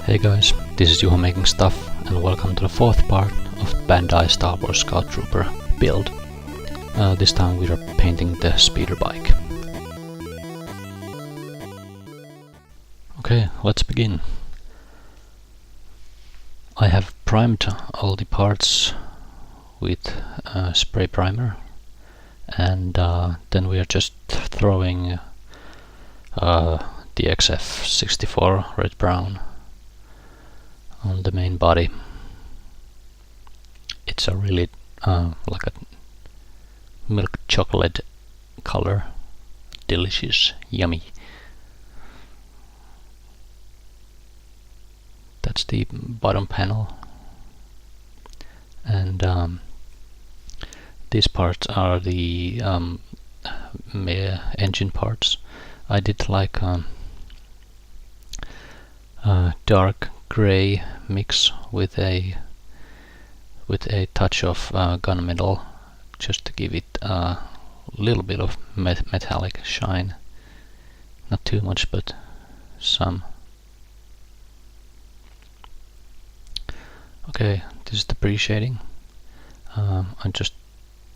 Hey guys, this is Juho making stuff, and welcome to the fourth part of Bandai Star Wars Scout Trooper build. This time we are painting the speeder bike. Okay, let's begin. I have primed all the parts with spray primer, and then we are just throwing the XF64 red brown on the main body. It's a really like a milk chocolate color, delicious, yummy. That's the bottom panel, and these parts are the engine parts. I did like dark gray mix with a touch of gunmetal, just to give it a little bit of metallic shine. Not too much, but some. Okay, this is the pre-shading. I just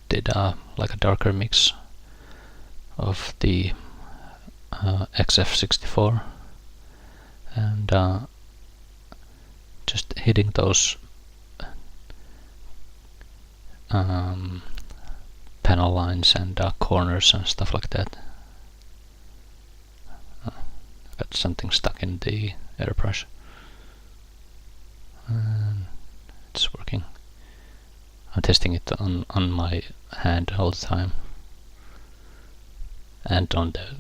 did like a darker mix of the XF64 and just hitting those panel lines and corners and stuff like that. Got something stuck in the airbrush. It's working. I'm testing it on my hand all the time and on the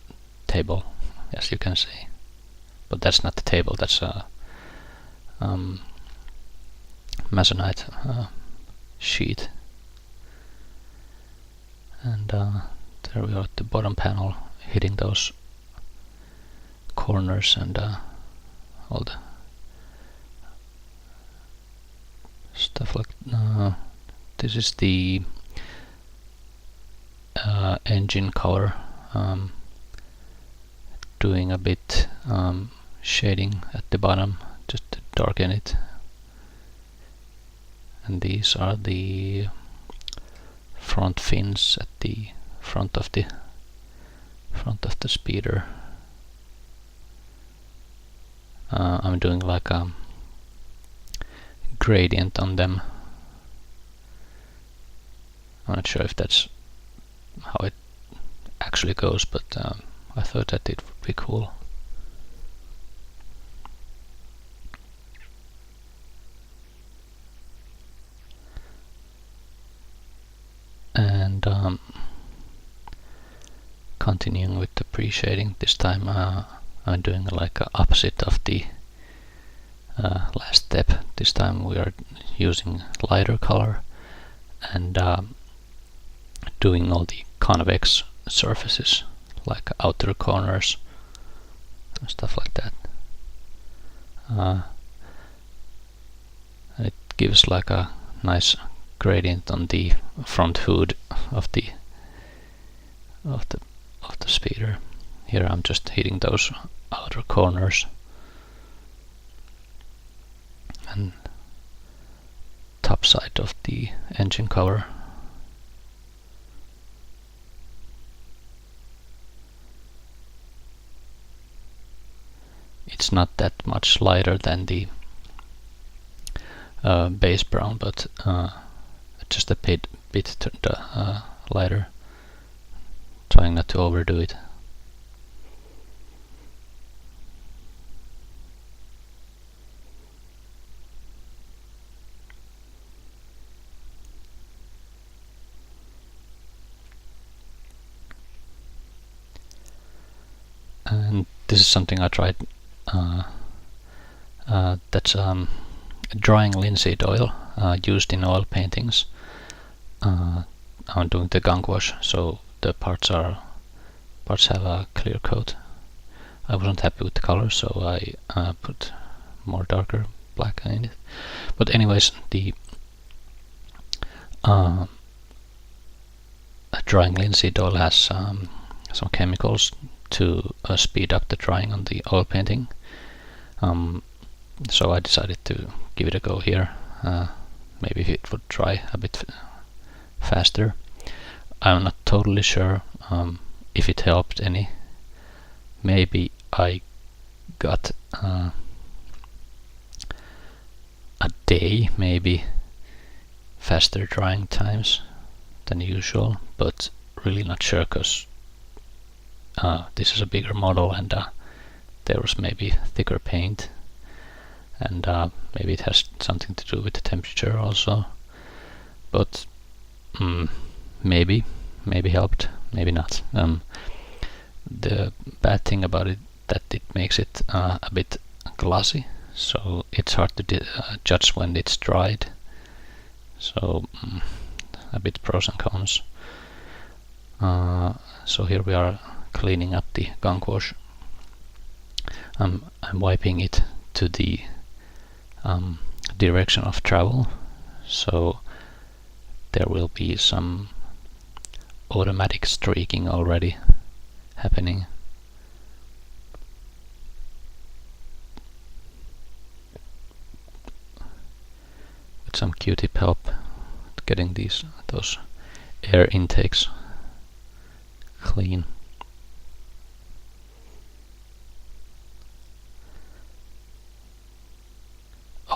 table, as you can see. But that's not the table, that's a Masonite sheet. And there we are at the bottom panel, hitting those corners and all the stuff like this is the engine color, doing a bit shading at the bottom just to darken it. And these are the front fins at the front of the speeder. I'm doing like a gradient on them. I'm not sure if that's how it actually goes, but I thought that it would be cool. And continuing with the pre-shading, this time I'm doing like a opposite of the last step. This time we are using lighter color and doing all the convex surfaces, like outer corners and stuff like that. It gives like a nice gradient on the front hood of the speeder. Here I'm just hitting those outer corners and top side of the engine cover. It's not that much lighter than the base brown, but just a bit lighter, trying not to overdo it. And this is something I tried. That's drying linseed oil used in oil paintings. I'm doing the Gunk Wash, so the parts have a clear coat. I wasn't happy with the color, so I put more darker black in it. But anyways, the drying linseed oil has some chemicals to speed up the drying on the oil painting. So I decided to give it a go here. Maybe it would dry a bit faster. I'm not totally sure if it helped any. Maybe I got a day, maybe faster drying times than usual, but really not sure, because this is a bigger model and there was maybe thicker paint, and maybe it has something to do with the temperature also, but maybe helped, maybe not. The bad thing about it that it makes it a bit glossy, so it's hard to judge when it's dried. So a bit pros and cons. So here we are cleaning up the gunk wash. I'm wiping it to the direction of travel, so there will be some automatic streaking already happening. With some Q-tip help, getting those air intakes clean.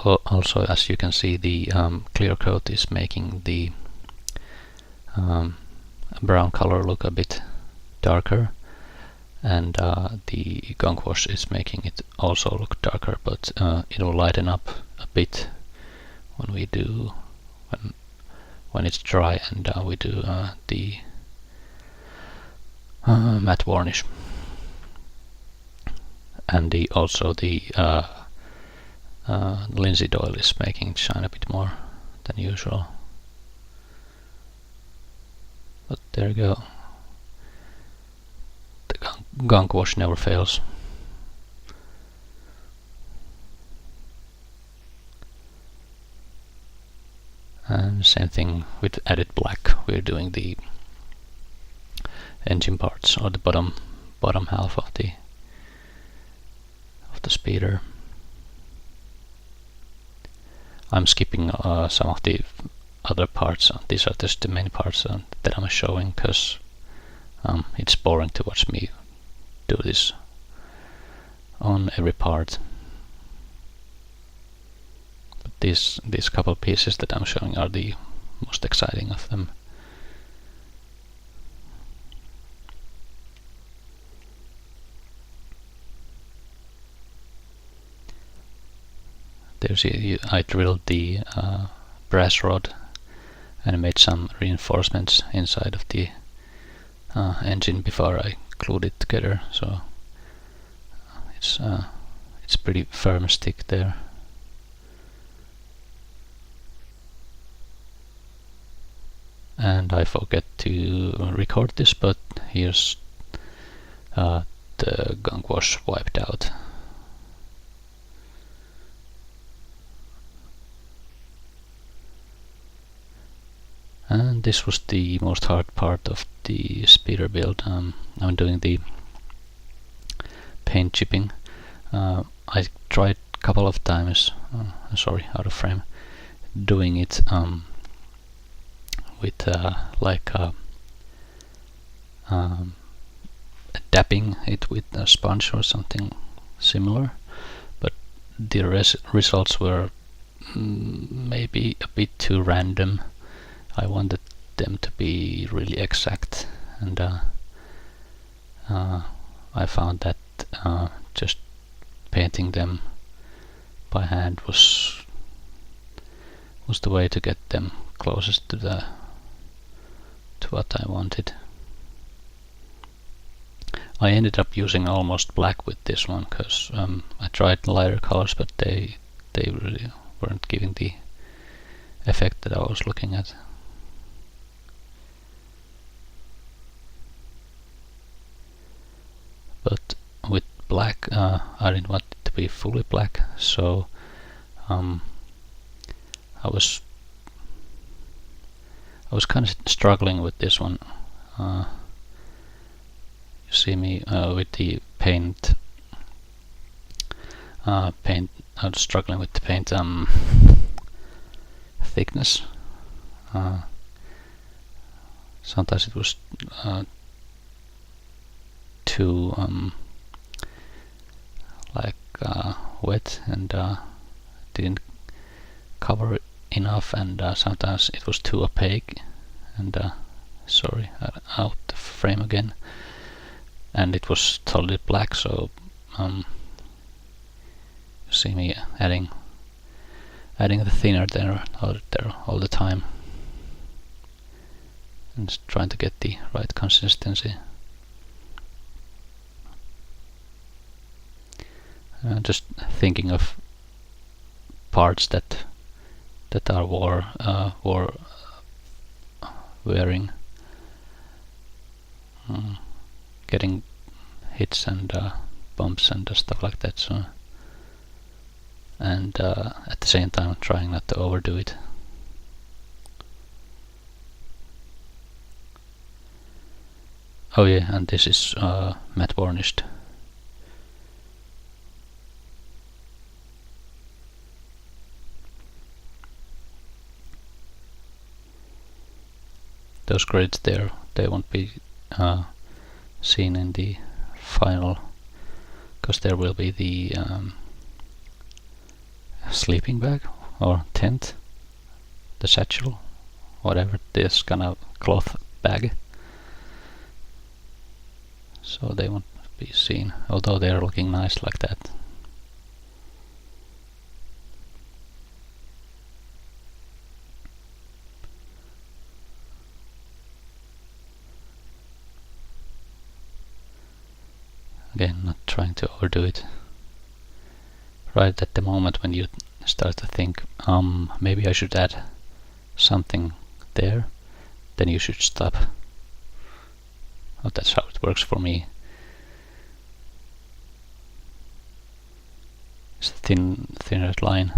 Also, as you can see, the clear coat is making the brown color look a bit darker, and the gunk wash is making it also look darker, but it will lighten up a bit when we do when it's dry and we do the matte varnish. And also the linseed oil is making it shine a bit more than usual. But there you go. The gunk wash never fails. And same thing with added black. We're doing the engine parts, or the bottom half of the speeder. I'm skipping some of the other parts. These are just the main parts that I'm showing, because it's boring to watch me do this on every part. But these couple pieces that I'm showing are the most exciting of them. I drilled the brass rod and made some reinforcements inside of the engine before I glued it together, so it's pretty firm stick there. And I forget to record this, but here's the gunk wash wiped out. And this was the most hard part of the speeder build. I'm doing the paint chipping. I tried a couple of times, sorry, out of frame, doing it with like dapping it with a sponge or something similar, but the results were maybe a bit too random. I wanted them to be really exact, and I found that just painting them by hand was the way to get them closest to what I wanted. I ended up using almost black with this one, because I tried lighter colors, but they really weren't giving the effect that I was looking at. But with black, I didn't want it to be fully black, so I was kind of struggling with this one. You see me with the paint paint. I was struggling with the paint thickness. Sometimes it was too wet and didn't cover enough, and sometimes it was too opaque, and sorry, out the frame again, and it was totally black, so you see me adding the thinner there all the time and just trying to get the right consistency. Just thinking of parts that are wearing, getting hits and bumps and stuff like that. So, and at the same time trying not to overdo it. Oh yeah, and this is matte varnished. Those grades there, they won't be seen in the final, because there will be the sleeping bag or tent, the satchel, whatever, this kind of cloth bag, so they won't be seen, although they are looking nice like that. Again, not trying to overdo it. Right at the moment when you start to think, maybe I should add something there, then you should stop. Oh, that's how it works for me. It's a thinner line.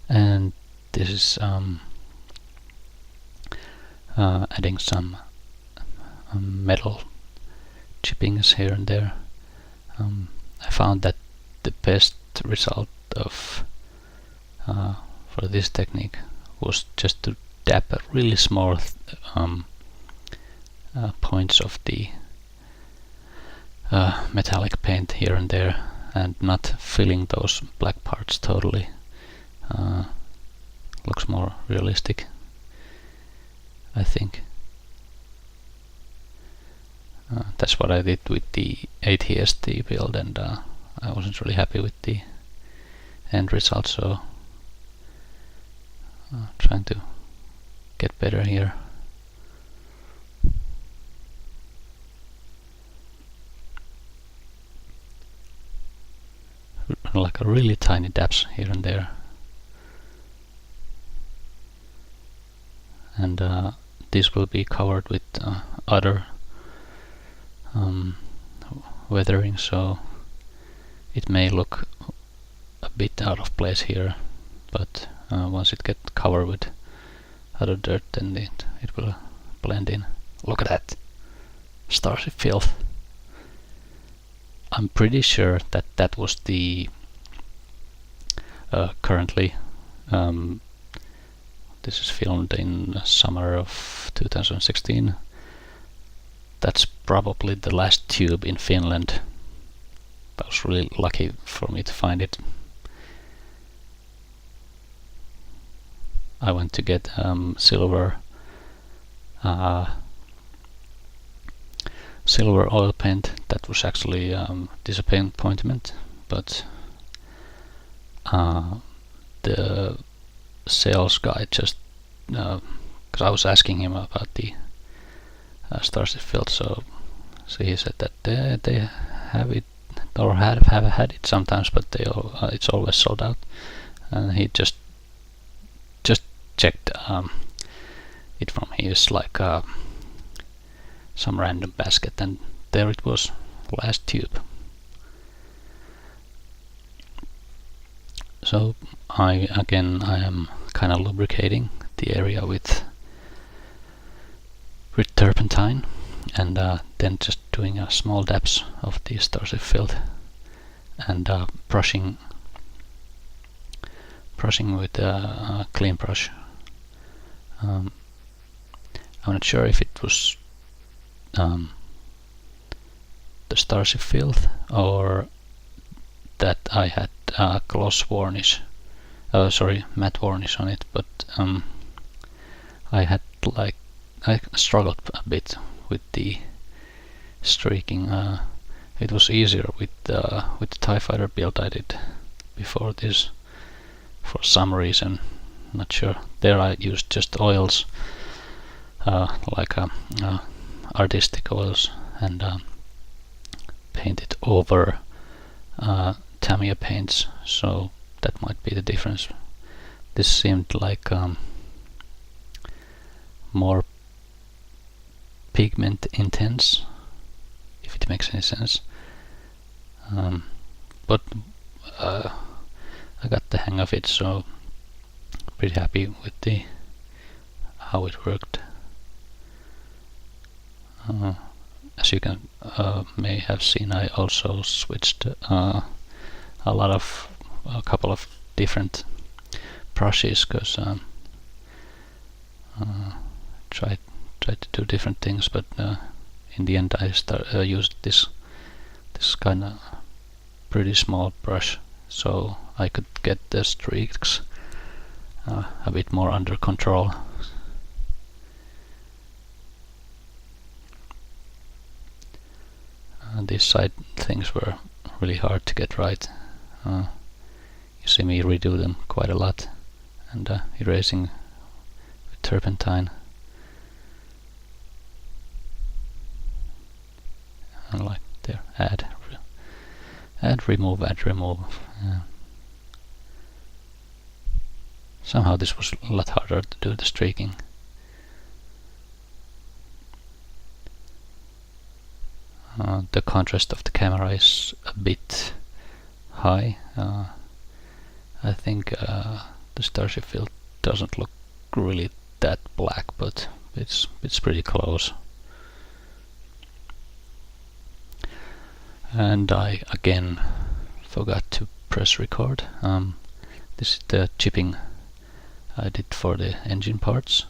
And this is adding some metal chippings here and there. I found that the best result of for this technique was just to dab a really small points of the metallic paint here and there, and not filling those black parts totally. Looks more realistic, I think. That's what I did with the ATST build, and I wasn't really happy with the end result, so trying to get better here. Like a really tiny dabs here and there. And this will be covered with other weathering, so it may look a bit out of place here, but once it gets covered with other dirt, then it will blend in. Look at that starship filth. I'm pretty sure that that was the currently this is filmed in summer of 2016. That's probably the last tube in Finland. I was really lucky for me to find it. I went to get silver oil paint. That was actually disappointment, but the sales guy just, because I was asking him about the starship filth, so he said that they have it, or have had it sometimes, but it's always sold out. And he just checked it from his like some random basket, and there it was, last tube. So I am kind of lubricating the area with turpentine, and then just doing small dabs of the starship filth, and brushing with a clean brush. I'm not sure if it was the starship filth or that I had gloss varnish, matte varnish on it, but I struggled a bit with the streaking. It was easier with the TIE Fighter build I did before this, for some reason, not sure. There I used just oils, like artistic oils, and painted over Tamiya paints, so that might be the difference. This seemed like more pigment intense, if it makes any sense. But I got the hang of it, so pretty happy with how it worked. As you can may have seen, I also switched a couple of different brushes, because tried to do different things, but in the end I used this kind of pretty small brush, so I could get the streaks a bit more under control. These side things were really hard to get right. You see me redo them quite a lot, and erasing with turpentine. And like there, add, remove. Somehow this was a lot harder to do the streaking. The contrast of the camera is a bit high. I think the starship field doesn't look really that black, but it's pretty close. And I again forgot to press record. This is the chipping I did for the engine parts.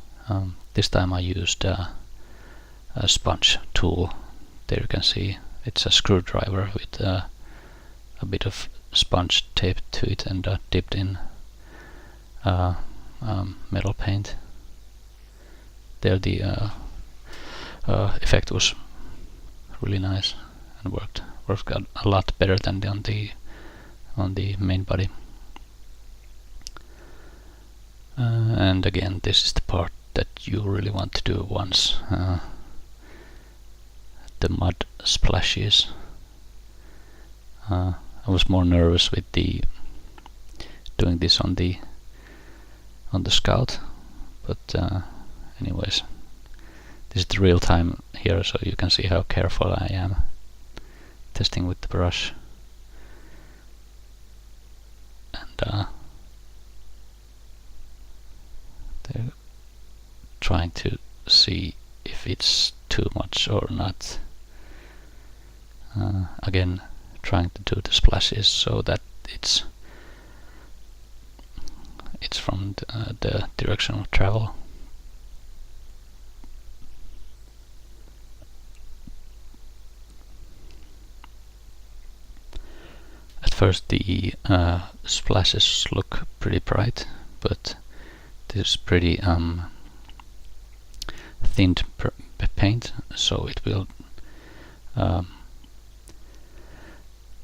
This time I used a sponge tool. There you can see it's a screwdriver with a bit of sponge taped to it, and dipped in metal paint. There the effect was really nice and worked a lot better than on the main body. And again, this is the part that you really want to do once. The mud splashes. I was more nervous with doing this on the Scout, but anyways, this is the real time here, so you can see how careful I am testing with the brush. And they're trying to see if it's too much or not. Again, trying to do the splashes so that it's from the direction of travel. At first the splashes look pretty bright, but this is pretty thinned paint, so it will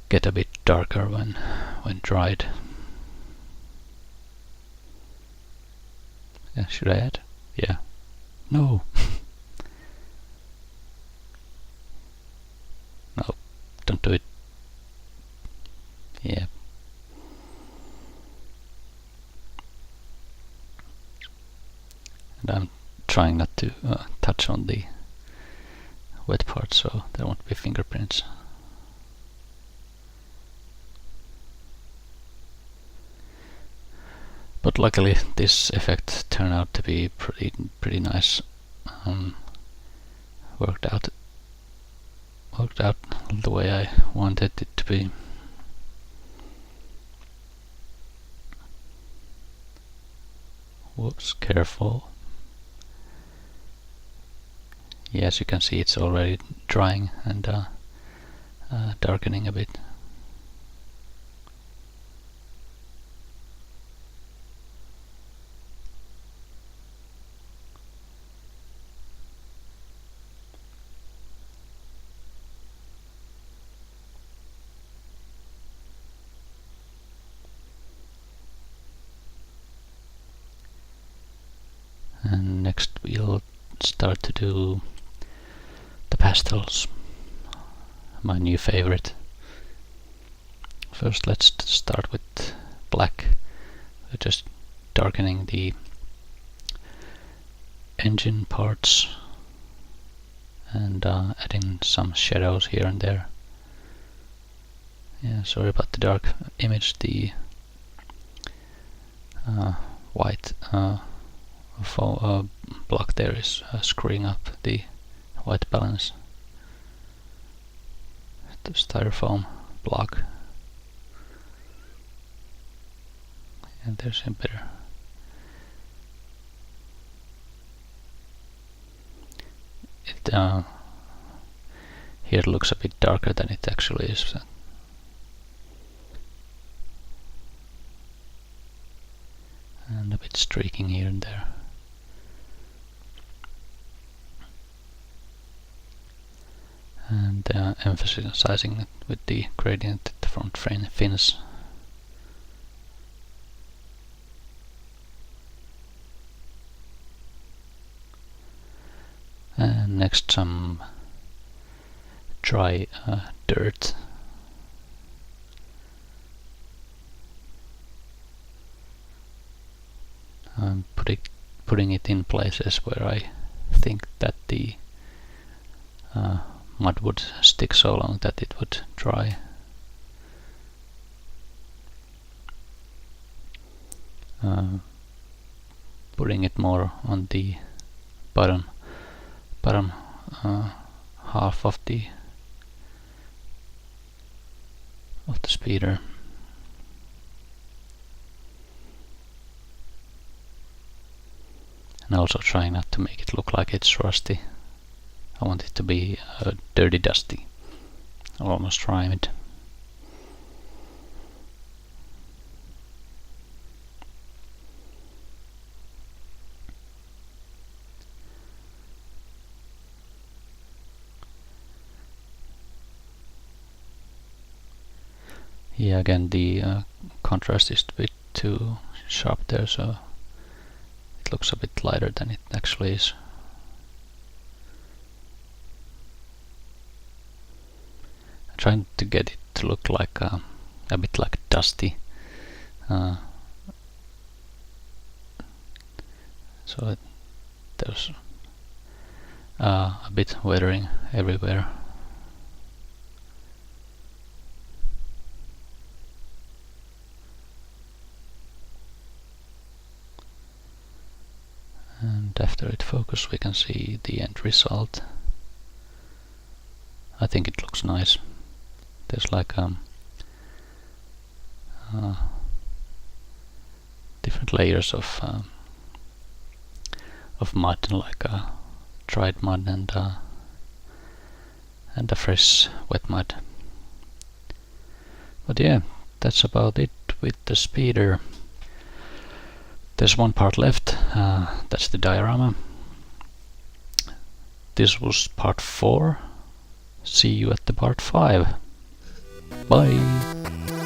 get a bit darker when dried. Yeah, should I add? Yeah. No. No, don't do it. Yeah. And I'm trying not to touch on the wet part, so there won't be fingerprints. But luckily this effect turned out to be pretty nice. Worked out the way I wanted it to be. Whoops, careful. Yes, you can see it's already drying and darkening a bit. And next we'll start to do the pastels, my new favorite. First let's start with black. We're just darkening the engine parts and adding some shadows here and there. Yeah, sorry about the dark image. The white block there is screwing up the white balance. The styrofoam block. And there's a better. It here it looks a bit darker than it actually is. And a bit streaking here and there. And emphasizing it with the gradient at the front fins. And next some dry dirt. I'm putting it in places where I think that the mud would stick so long that it would dry. Putting it more on the bottom half of the speeder. And also trying not to make it look like it's rusty. I want it to be dirty, dusty, almost rimed. Yeah, again the contrast is a bit too sharp there, so it looks a bit lighter than it actually is. I'm trying to get it to look like a bit like dusty, so there's a bit weathering everywhere. And after it focuses, we can see the end result. I think it looks nice. There's like different layers of mud, like dried mud and a fresh wet mud. But yeah, that's about it with the speeder. There's one part left, that's the diorama. This was part 4. See you at the part 5. Bye!